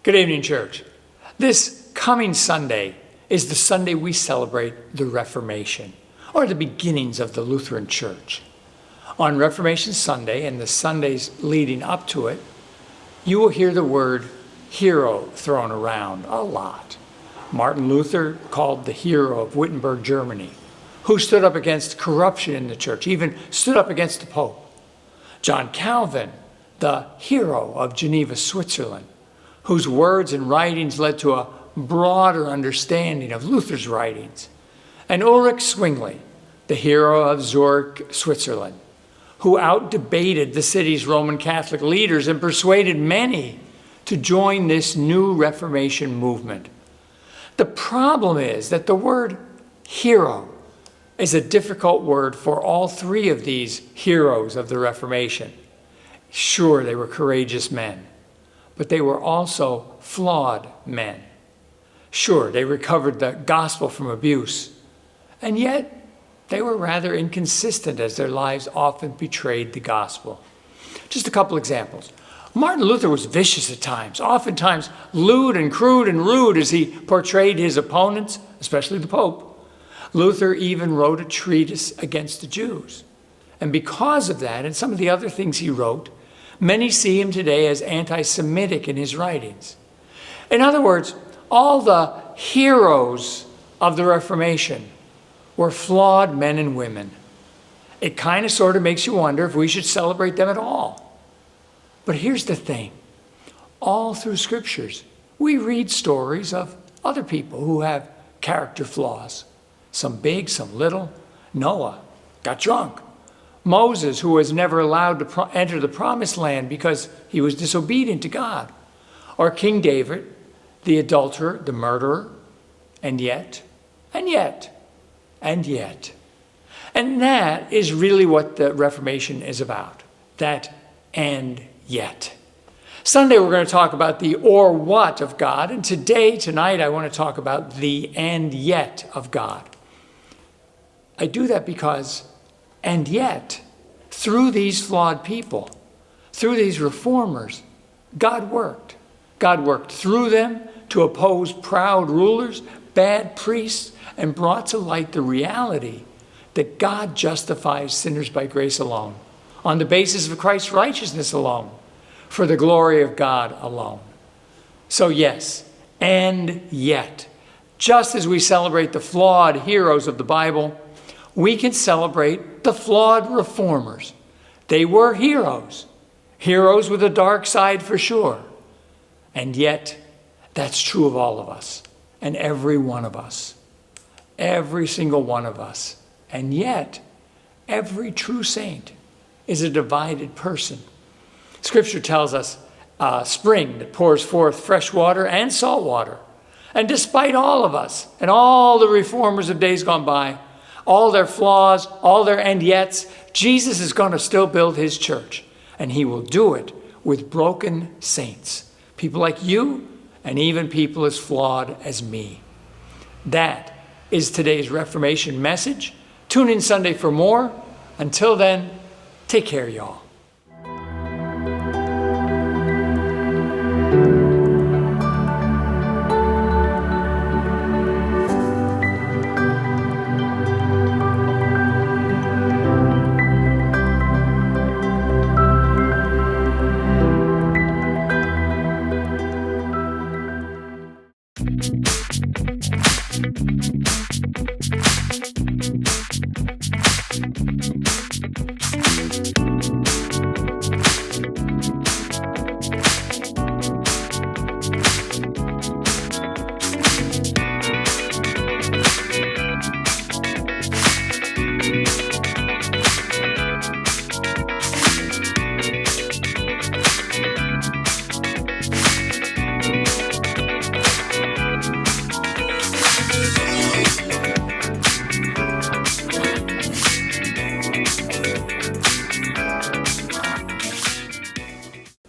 Good evening, church. This coming Sunday is the Sunday we celebrate the Reformation, or the beginnings of the Lutheran Church. On Reformation Sunday and the Sundays leading up to it, you will hear the word hero thrown around a lot. Martin Luther, called the hero of Wittenberg, Germany, who stood up against corruption in the church, even stood up against the Pope. John Calvin, the hero of Geneva, Switzerland, whose words and writings led to a broader understanding of Luther's writings. And Ulrich Zwingli, the hero of Zurich, Switzerland, who out-debated the city's Roman Catholic leaders and persuaded many to join this new Reformation movement. The problem is that the word hero is a difficult word for all three of these heroes of the Reformation. Sure, they were courageous men, but they were also flawed men. Sure, they recovered the gospel from abuse, and yet they were rather inconsistent as their lives often betrayed the gospel. Just a couple examples. Martin Luther was vicious at times, oftentimes lewd and crude and rude as he portrayed his opponents, especially the Pope. Luther even wrote a treatise against the Jews. And because of that, and some of the other things he wrote, many see him today as anti-Semitic in his writings. In other words, all the heroes of the Reformation were flawed men and women. It kind of sort of makes you wonder if we should celebrate them at all. But here's the thing. All through scriptures, we read stories of other people who have character flaws. Some big, some little. Noah got drunk. Moses, who was never allowed to enter the promised land because he was disobedient to God. Or King David, the adulterer, the murderer. And yet. And that is really what the Reformation is about. That and yet. Sunday we're going to talk about the or what of God. And tonight, I want to talk about the and yet of God. I do that because, and yet, through these flawed people, through these reformers, God worked. God worked through them to oppose proud rulers, bad priests, and brought to light the reality that God justifies sinners by grace alone, on the basis of Christ's righteousness alone, for the glory of God alone. So yes, and yet, just as we celebrate the flawed heroes of the Bible, we can celebrate the flawed reformers. They were heroes with a dark side for sure. And yet, that's true of all of us and every one of us. Every single one of us. And yet, every true saint is a divided person. Scripture tells us a spring that pours forth fresh water and salt water. And despite all of us and all the reformers of days gone by, all their flaws, all their and yets, Jesus is going to still build his church. And he will do it with broken saints. People like you and even people as flawed as me. That is today's Reformation message. Tune in Sunday for more. Until then, take care, y'all.